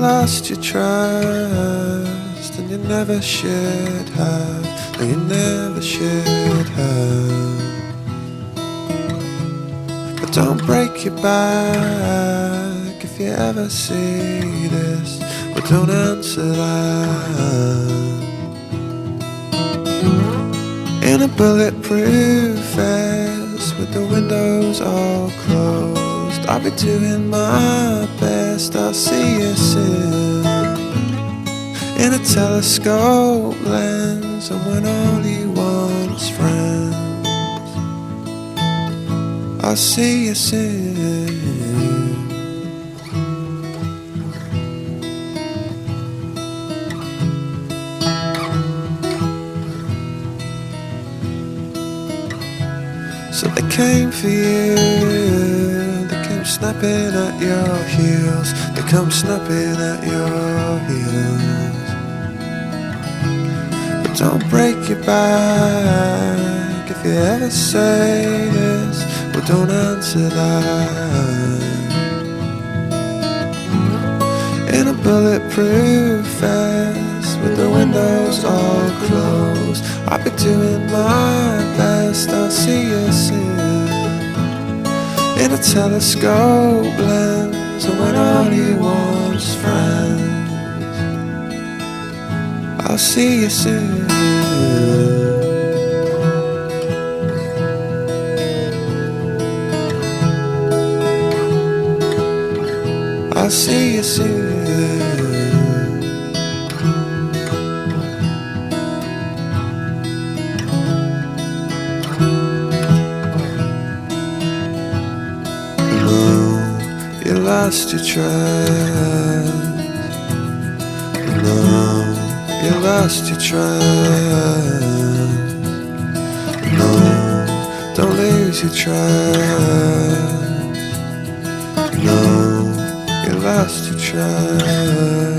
lost your trust, and you never should have. No, you never should have. But don't break your back if you ever see this. But don't answer that. In a bulletproof vest with the windows all closed, I'll be doing my best. I'll see you soon. In a telescope lens, and when all you want's friends, I'll see you soon. So they came for you, they came snapping at your heels, they come snapping at your heels. But don't break your back if you ever say this. Well, don't answer that. In a bulletproof vest with the windows all closed, I'll be doing my best. I'll see you soon. In a telescope lens, and when all you want's friends, I'll see you soon. I'll see you soon. You lost your trust. No, you lost your trust. No, don't lose your trust. No, you lost your trust.